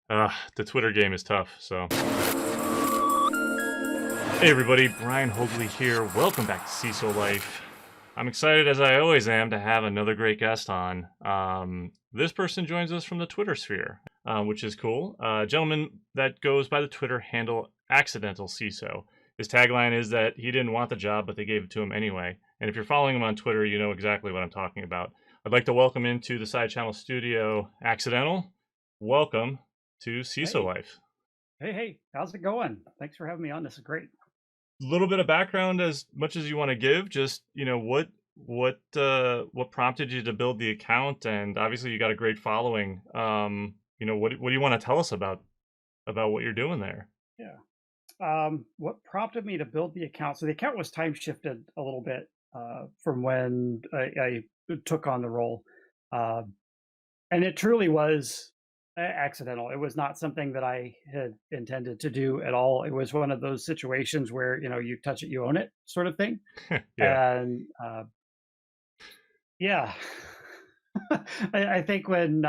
The Twitter game is tough, so. Hey everybody, Brian Hoagley here. Welcome back to CISolife. I'm excited, as I always am, to have another great guest on. This person joins us from the Twitter sphere, which is cool. A gentleman that goes by the Twitter handle Accidental CISO. His tagline is that he didn't want the job, but they gave it to him anyway. And if you're following him on Twitter, you know exactly what I'm talking about. I'd like to welcome into the SideChannel studio, Accidental. Welcome to Hey, CISolife. hey, how's it going? Thanks for having me on. This is great. Little bit of background as much as you want to give. Just what prompted you to build the account, and obviously you got a great following. What do you want to tell us about what you're doing there? Yeah. What prompted me to build the account? So the account was time shifted a little bit from when I took on the role, uh, and it truly was accidental. It was not something that I had intended to do at all. It was one of those situations where you touch it, you own it, sort of thing. Yeah. And yeah, I think when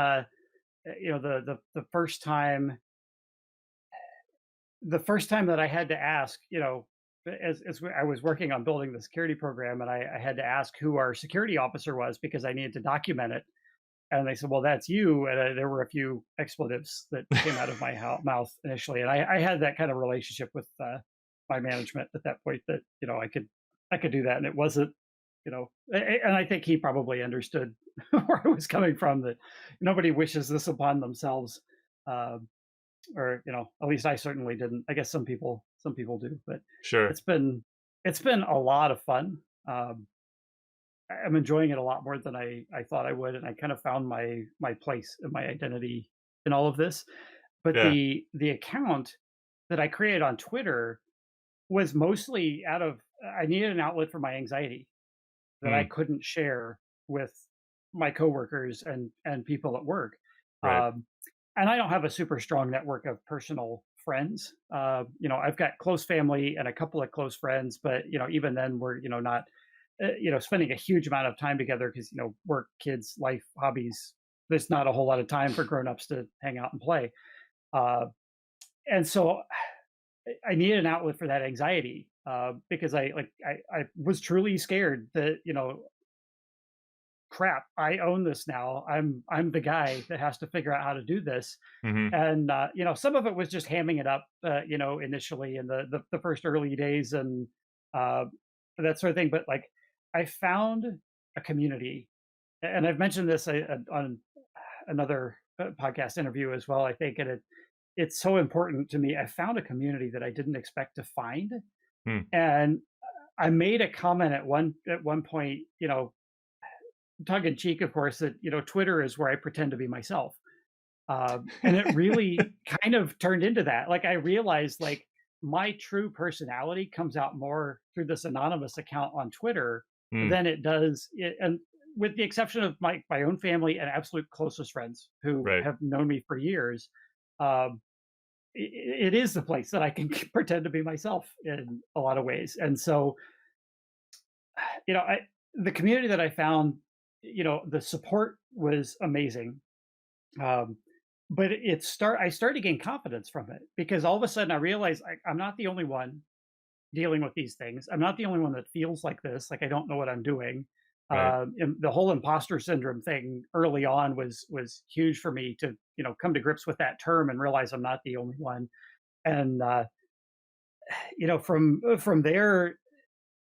the first time that I had to ask, as I was working on building the security program, and I had to ask who our security officer was because I needed to document it. And they said, "Well, that's you." And there were a few expletives that came out of my mouth initially, and I had that kind of relationship with my management at that point that I could do that, and it wasn't. And I think he probably understood where I was coming from. That nobody wishes this upon themselves. Um, or at least I certainly didn't. I guess some people do, but Sure. it's been it's been a lot of fun. I'm enjoying it a lot more than I thought I would, and I kind of found my place and my identity in all of this. But Yeah. the account that I created on Twitter was mostly out of I needed an outlet for my anxiety that I Mm, couldn't share with my coworkers and people at work. right. Um, and I don't have a super strong network of personal friends. I've got close family and a couple of close friends, but even then, we're not spending a huge amount of time together because work, kids, life, hobbies. There's not a whole lot of time for grown-ups to hang out and play. Uh, and so I needed an outlet for that anxiety because I was truly scared that crap, I own this now. I'm the guy that has to figure out how to do this. Hmm. And some of it was just hamming it up, initially in the first early days and uh, that sort of thing. But like, I found a community, and I've mentioned this on another podcast interview as well. I think, and it's so important to me. I found a community that I didn't expect to find, Mm. and I made a comment at one point, tongue in cheek, of course, that Twitter is where I pretend to be myself, and it really kind of turned into that. Like I realized, like my true personality comes out more through this anonymous account on Twitter Mm. than it does, and with the exception of my own family and absolute closest friends who Right. have known me for years. Um, it is the place that I can pretend to be myself in a lot of ways, and so I the community that I found, the support was amazing. Um, but I started to gain confidence from it because all of a sudden I realized I'm not the only one dealing with these things. I'm not the only one that feels like this. Like I don't know what I'm doing. Right. And the whole imposter syndrome thing early on was huge for me to come to grips with that term and realize I'm not the only one. And from there,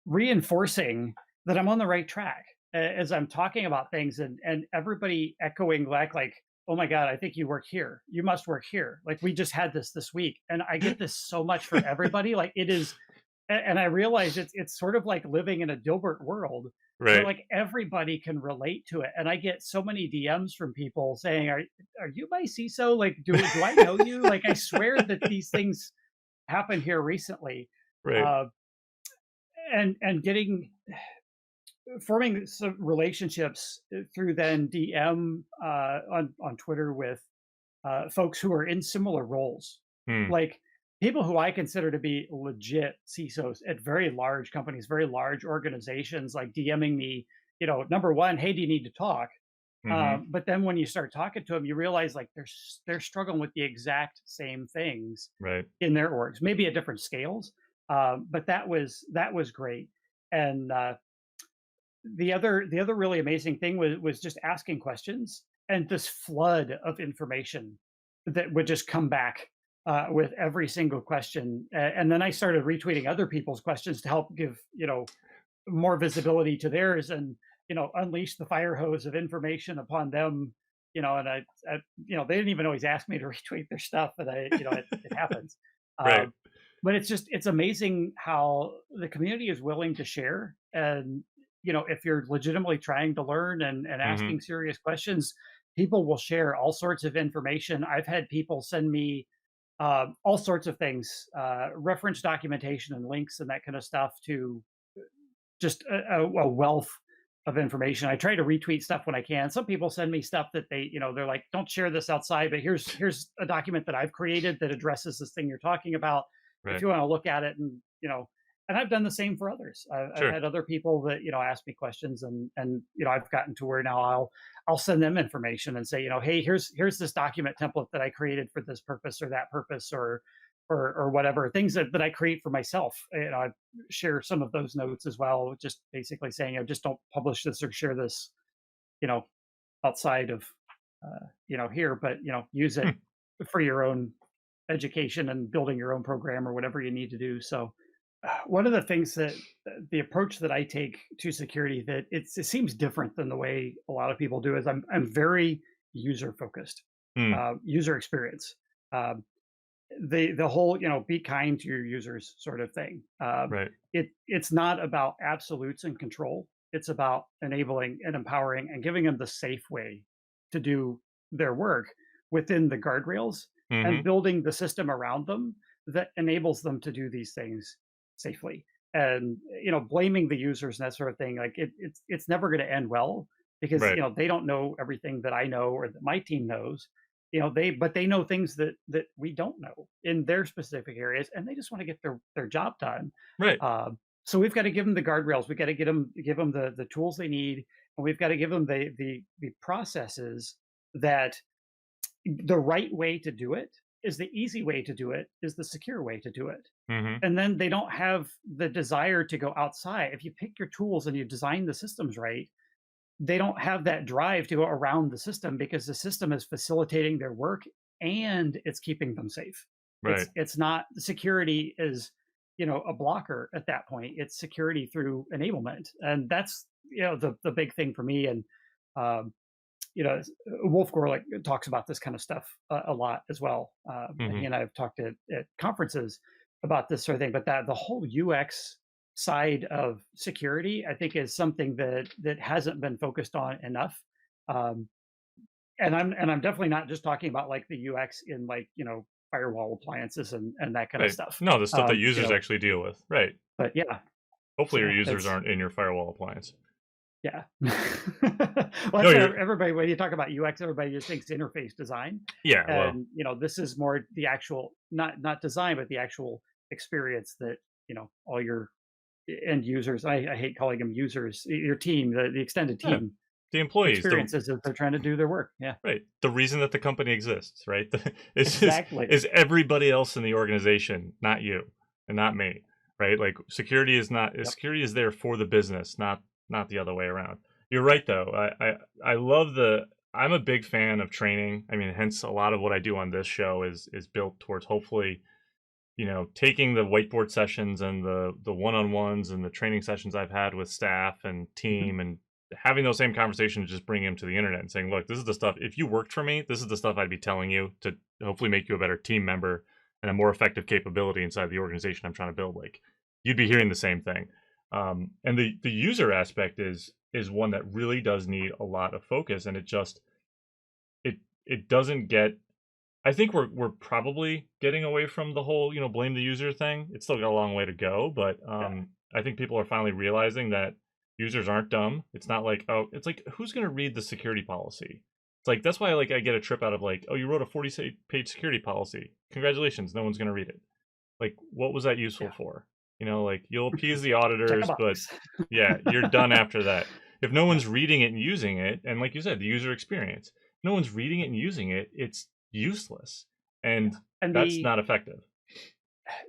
reinforcing that I'm on the right track as I'm talking about things and everybody echoing back like, "Oh my god, I think you work here. You must work here." Like we just had this week, and I get this so much from everybody. Like it is, and I realize it's sort of like living in a Dilbert world where Right. like everybody can relate to it. And I get so many DMs from people saying, "Are you my CISO? Like do I know you?" Like I swear that these things happened here recently. Right. Uh, and getting forming some relationships through then DM on Twitter with folks who are in similar roles, Mm. like people who I consider to be legit CISOs at very large companies, very large organizations, like DMing me, number one, hey, do you need to talk? Mm-hmm. But then when you start talking to them, you realize like they're struggling with the exact same things Right. in their orgs, maybe at different scales. But that was great. And the other really amazing thing was just asking questions and this flood of information that would just come back with every single question. And then I started retweeting other people's questions to help give more visibility to theirs, and unleash the fire hose of information upon them. And they didn't even always ask me to retweet their stuff, but it happens. Right. um, but it's amazing how the community is willing to share. And if you're legitimately trying to learn and Mm-hmm. asking serious questions, people will share all sorts of information. I've had people send me all sorts of things, reference documentation and links and that kind of stuff, to just a wealth of information. I try to retweet stuff when I can. Some people send me stuff that they're like, "Don't share this outside," but here's a document that I've created that addresses this thing you're talking about. If Right. you want to look at it, and I've done the same for others. I've Sure. had other people that ask me questions, and I've gotten to where now I'll send them information and say, hey, here's this document template that I created for this purpose or that purpose, or whatever things that I create for myself. I share some of those notes as well, just basically saying, just don't publish this or share this, you know, outside of, here, but use it Hmm. for your own education and building your own program or whatever you need to do. So, one of the things that the approach that I take to security, that it seems different than the way a lot of people do, is I'm very user focused, Hmm. user experience. Um, the whole be kind to your users sort of thing. Right. It's not about absolutes and control. It's about enabling and empowering and giving them the safe way to do their work within the guardrails, and Mm-hmm. building the system around them that enables them to do these things safely. And blaming the users and that sort of thing, like it's never going to end well, because Right. they don't know everything that I know or that my team knows. They know things that we don't know in their specific areas, and they just want to get their job done. Right. So we've got to give them the guardrails. We got to give them the tools they need, and we've got to give them the processes, that the right way to do it is the easy way to do it, is the secure way to do it. Mm-hmm. And then they don't have the desire to go outside. If you pick your tools and you design the systems right, they don't have that drive to go around the system, because the system is facilitating their work and it's keeping them safe. Right. It's not security is a blocker at that point. It's security through enablement, and that's the big thing for me. And um, Wolf Gorlick talks about this kind of stuff a lot as well. And he Mm-hmm. and I have talked at conferences about this sort of thing. But that the whole UX side of security, I think, is something that hasn't been focused on enough. Um, and I'm definitely not just talking about like the UX in like firewall appliances and that kind of Right. stuff. No, the stuff that Um, you users know, actually deal with. Right. but yeah, Hopefully your so users it's aren't in your firewall appliance. yeah. Well, No, that's why you're everybody, when you talk about UX, everybody just thinks interface design. yeah, well, And this is more the actual, not design, but the actual experience that all your end users, I hate calling them users, your team, the extended yeah. team The employees, the experiences as they're trying to do their work. Yeah, right. The reason that the company exists, right? Is exactly. is everybody else in the organization, not you and not me, right? Like security is not Yep. security is there for the business, not the other way around. You're right though. I love the I'm a big fan of training. I mean, hence a lot of what I do on this show is built towards hopefully taking the whiteboard sessions and the one-on-ones and the training sessions I've had with staff and Mhm. team, and having those same conversations, just bring them to the internet and saying, look, this is the stuff, if you worked for me, this is the stuff I'd be telling you to hopefully make you a better team member and a more effective capability inside the organization I'm trying to build. Like, you'd be hearing the same thing. And the user aspect is one that really does need a lot of focus, and it it doesn't get. I think we're probably getting away from the whole blame the user thing. It's still got a long way to go, but Yeah. I think people are finally realizing that users aren't dumb. It's not like, oh, it's like, who's going to read the security policy? It's like, that's why I get a trip out of like, oh, you wrote a 40-page security policy. Congratulations, no one's going to read it. Like, what was that useful Yeah. for? Like, you'll appease the Check a auditors, but box. yeah, you're done after that. if no Yeah. one's reading it and using it, and like you said, the user experience, no one's reading it and using it, it's useless, and Yeah. And that's not effective.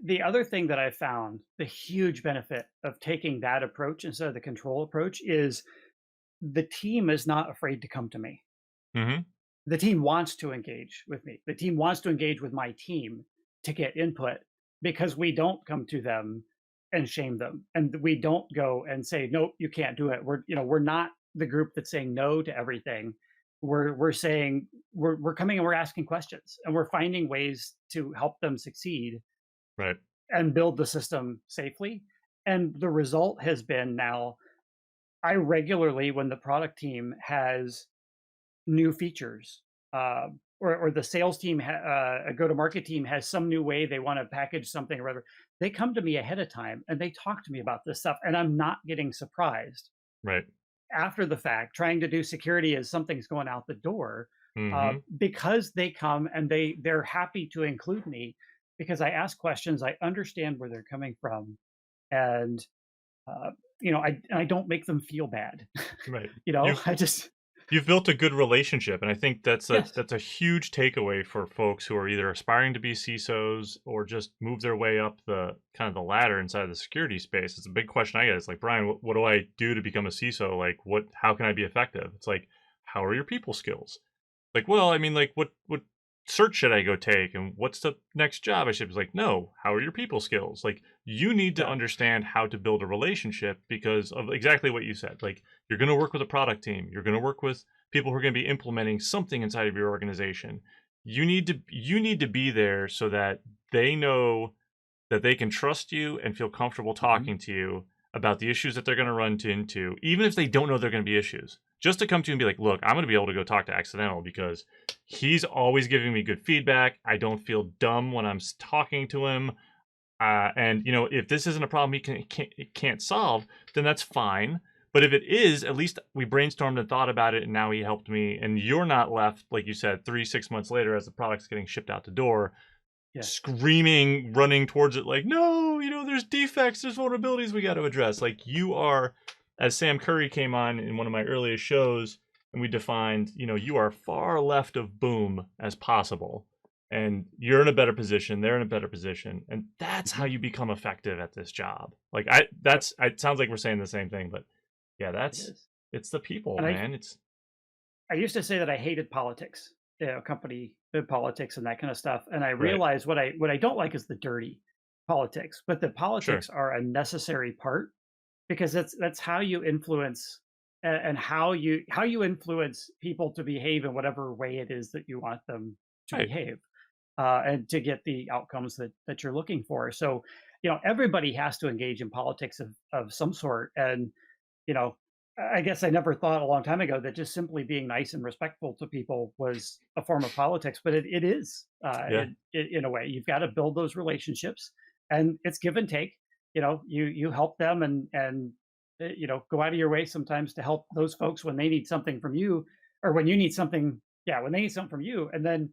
the other thing that I found, the huge benefit of taking that approach instead of the control approach is the team is not afraid to come to me. Hmm. The team wants to engage with me. The team wants to engage with my team to get input because we don't come to them and shame them. And we don't go and say, nope, you can't do it. We're not the group that's saying no to everything. We're saying we're coming and we're asking questions and we're finding ways to help them succeed Right. and build the system safely. And the result has been now I regularly, when the product team has new features, or the sales team, a go-to-market team has some new way they want to package something or whatever, they come to me ahead of time and they talk to me about this stuff, and I'm not getting surprised Right. after the fact, trying to do security as something's going out the door, Hmm. because they come and they're happy to include me because I ask questions, I understand where they're coming from, and uh, I don't make them feel bad. Right. You know, You've I just you've built a good relationship, and I think yes. that's a huge takeaway for folks who are either aspiring to be CISOs or just move their way up the kind of the ladder inside the security space. It's a big question I get. It's like, Brian, what do I do to become a CISO? Like, how can I be effective? It's like, how are your people skills? Like, well, I mean, like, what search should I go take, and what's the next job I should? It's like, no, how are your people skills? Like, you need to Yeah. understand how to build a relationship because of exactly what you said. Like, you're going to work with a product team, you're going to work with people who are going to be implementing something inside of your organization. You need to be there so that they know that they can trust you and feel comfortable Mhm. talking to you about the issues that they're going to run into, even if they don't know they're going to be issues. Just to come to you and be like, look, I'm going to be able to go talk to Accidental because he's always giving me good feedback. I don't feel dumb when I'm talking to him. And if this isn't a problem he can't solve, then that's fine. But if it is, at least we brainstormed and thought about it, and now he helped me. And you're not left, like you said, 3, 6 months later, as the product's getting shipped out the door, Yes. screaming, running towards it like, no, there's defects, there's vulnerabilities we got to address. Like you are, as Sam Curry came on in one of my earliest shows, and we defined, you are far left of boom as possible. And you're in a better position, they're in a better position. And that's how Mhm. you become effective at this job. Like Yep. it sounds like we're saying the same thing, but yeah, It is. it's the people, And man. It's I used to say that I hated politics, company politics and that kind of stuff. And I right. realized what I don't like is the dirty politics, but the Sure. politics are a necessary part because that's how you influence and how you influence people to behave in whatever way it is that you want them to Right. behave, and to get the outcomes that you're looking for. So, everybody has to engage in politics of some sort, and you know, I guess I never thought a long time ago that just simply being nice and respectful to people was a form of politics, but it is, Yeah. in a way. You've got to build those relationships, and it's give and take. You help them, and go out of your way sometimes to help those folks when they need something from you, or when you need something. Yeah, when they need something from you, and then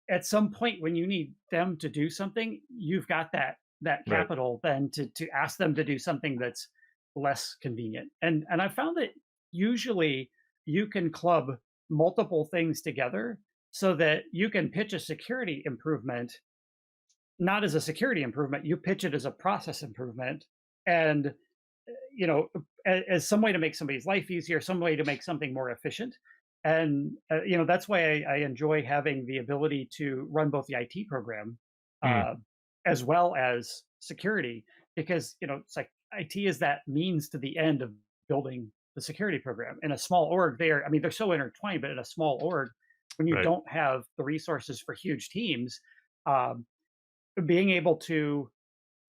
at some point when you need them to do something, you've got that Right. capital then to ask them to do something that's less convenient. And I found that usually you can club multiple things together so that you can pitch a security improvement not as a security improvement, you pitch it as a process improvement, and you know as some way to make somebody's life easier, some way to make something more efficient. And that's why I enjoy having the ability to run both the IT program, Mm. uh, as well as security, because it's like IT is that means to the end of building the security program. In a small org, they're so intertwined, but in a small org, when you Right. don't have the resources for huge teams, um, being able to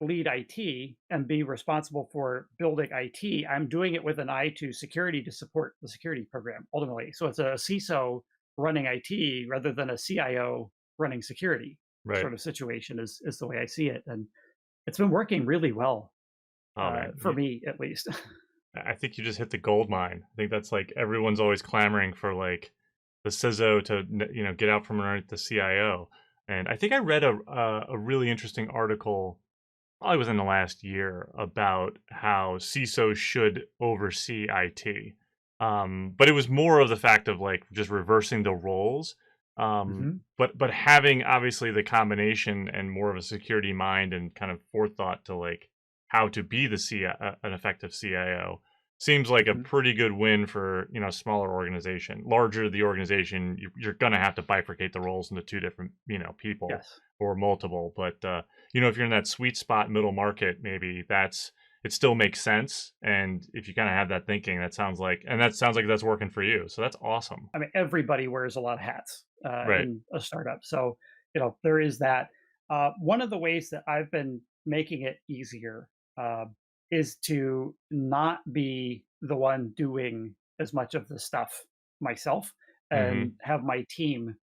lead IT and be responsible for building IT, I'm doing it with an eye to security to support the security program ultimately. So it's a CISO running IT rather than a CIO running security Right. sort of situation is the way I see it. And it's been working really well, Oh man. for me at least. I think you just hit the gold mine. I think that's like everyone's always clamoring for like the CISO to get out from underneath the CIO. And I think I read a really interesting article probably within the last year about how CISO should oversee IT. But it was more of the fact of like just reversing the roles. Hmm. But having obviously the combination and more of a security mind and kind of forethought to like how to be an effective CIO seems like a Hmm. pretty good win for a smaller organization. Larger the organization, you're going to have to bifurcate the roles into two different people Yes. or multiple. But if you're in that sweet spot middle market, maybe it still makes sense. And if you kind of have that thinking, that sounds like that's working for you. So that's awesome. I mean, everybody wears a lot of hats Right. in a startup. So, there is that. One of the ways that I've been making it easier uh, is to not be the one doing as much of the stuff myself Mm-hmm. and have my team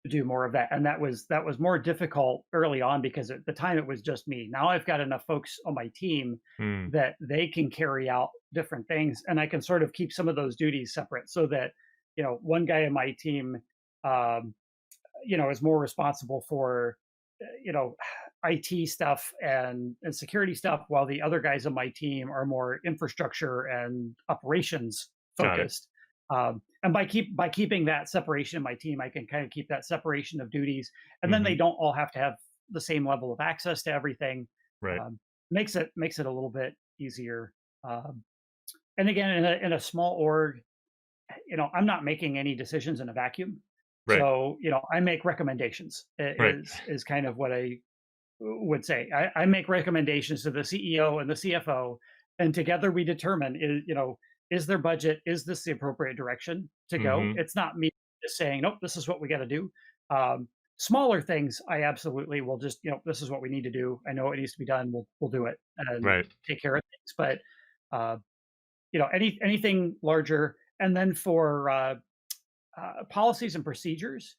do more of that. And that was more difficult early on because at the time it was just me. Now I've got enough folks on my team Mm. that they can carry out different things, and I can sort of keep some of those duties separate so that one guy in my team, um, is more responsible for, IT stuff and security stuff, while the other guys on my team are more infrastructure and operations Got it. focused. And by keeping that separation in my team, I can kind of keep that separation of duties, and then Mm-hmm. they don't all have to have the same level of access to everything. Right. Um, makes it a little bit easier. Um, and again, in a small org, I'm not making any decisions in a vacuum. Right. So, I make recommendations Right. is kind of what I would say. I make recommendations to the CEO and the CFO, and together we determine is there budget? Is this the appropriate direction to go? Mm-hmm. It's not me just saying, nope, this is what we got to do. Um, Smaller things, I absolutely will just, this is what we need to do. I know it needs to be done. We'll do it and Right. take care of things. But uh, anything larger, and then for policies and procedures,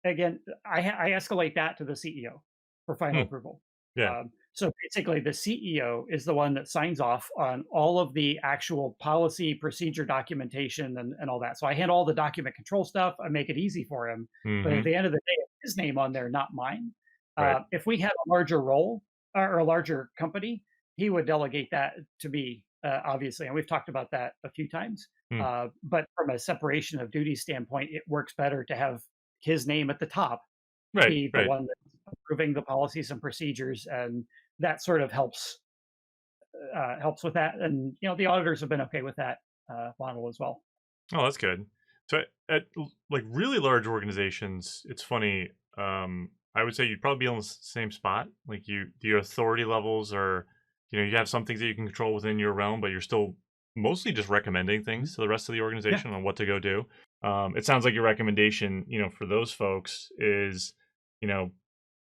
again, I escalate that to the CEO for final Hmm. approval. Yeah. So basically, the CEO is the one that signs off on all of the actual policy procedure documentation and all that. So I handle all the document control stuff. I make it easy for him. But at Mm-hmm. the end of the day, it's his name on there, not mine. Right. If we had a larger role or a larger company, he would delegate that to me, obviously. And we've talked about that a few times. Hmm. But from a separation of duties standpoint, it works better to have his name at the top Right. be the Right. one that's approving the policies and procedures, and that sort of helps with that. And the auditors have been okay with that model as well. Oh, that's good. So like really large organizations, it's funny. I would say you'd probably be on the same spot. Like your authority levels are, you have some things that you can control within your realm, but you're still mostly just recommending Mhm. things to the rest of the Yeah. organization on what to go do. It sounds like your recommendation, for those folks is, you know,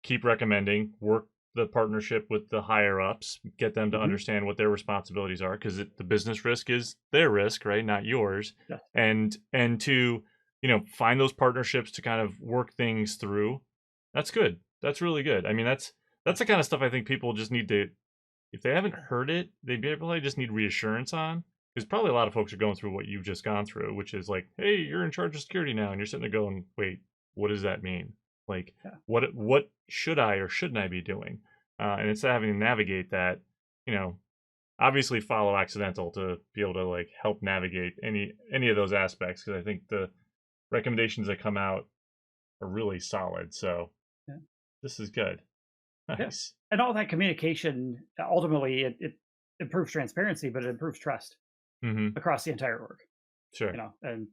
keep recommending, work the partnership with the higher ups, get them to Hmm. understand what their responsibilities are, because the business risk is their risk, right, not yours. Yeah. And to find those partnerships to kind of work things through. That's good. That's really good. I mean, Yeah. that's the kind of stuff I think people just need to, if they haven't heard it, they probably just need reassurance on. Because probably a lot of folks are going through what you've just gone through, which is like, hey, you're in charge of security now, and you're sitting there going, wait, what does that mean? Like, Yeah. what should I or shouldn't I be doing? And instead of having to navigate that, you know, obviously follow accidental to be able to like help navigate any of those aspects. Because I think the recommendations that come out are really solid. So Yeah. this is good. Yeah. Nice. And all that communication, ultimately, it improves transparency, but it improves trust Mm-hmm. across the entire org. Sure. And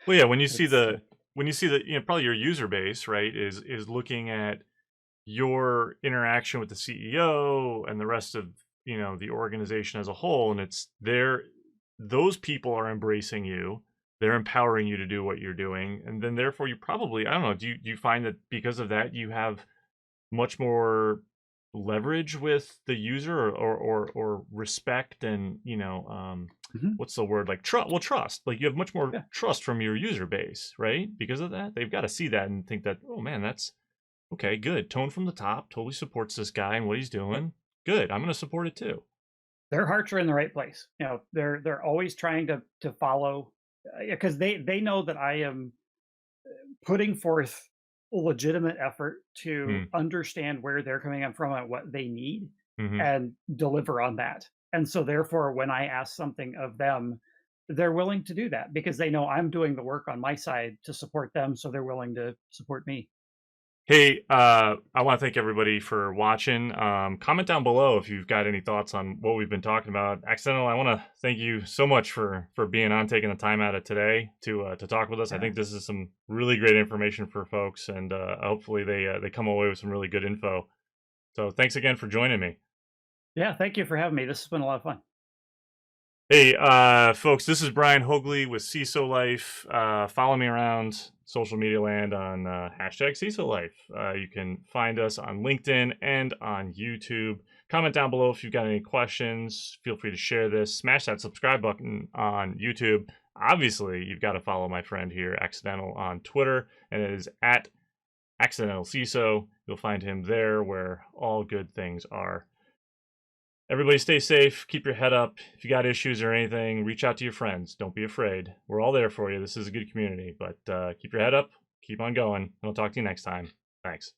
Well, yeah. it's When you see the probably your user base, right, is looking at your interaction with the CEO and the rest of the organization as a whole, and it's those people are embracing you, they're empowering you to do what you're doing, and then therefore you probably, I don't know, do you find that because of that you have much more leverage with the user, or respect, and Mhm. what's the word, like trust, like you have much more Yeah. trust from your user base, right? Because of that, they've got to see that and think that, oh man, that's okay, good. Tone from the top totally supports this guy and what he's Yep. doing. Good. I'm going to support it too. Their hearts are in the right place. They're always trying to follow, because they know that I am putting forth legitimate effort to Mm. understand where they're coming from and what they need Hmm. and deliver on that. And so therefore when I ask something of them, they're willing to do that because they know I'm doing the work on my side to support them, so they're willing to support me. Hey, I want to thank everybody for watching. Comment down below if you've got any thoughts on what we've been talking about. Accidental, I want to thank you so much for being on, taking the time out of today to talk with us. I Yeah. think this is some really great information for folks, and hopefully they come away with some really good info. So thanks again for joining me. Yeah, thank you for having me. This has been a lot of fun. Hey, folks, this is Brian Hoagley with cisolife. Follow me around social media land on hashtag cisolife. You can find us on LinkedIn and on YouTube. Comment down below if you've got any questions. Feel free to share this. Smash that subscribe button on YouTube. Obviously, you've got to follow my friend here, Accidental, on Twitter, and it is at Accidental CISO. You'll find him there where all good things are. Everybody stay safe. Keep your head up. If you got issues or anything, reach out to your friends. Don't be afraid. We're all there for you. This is a good community, but keep your head up. Keep on going. And I'll talk to you next time. Thanks.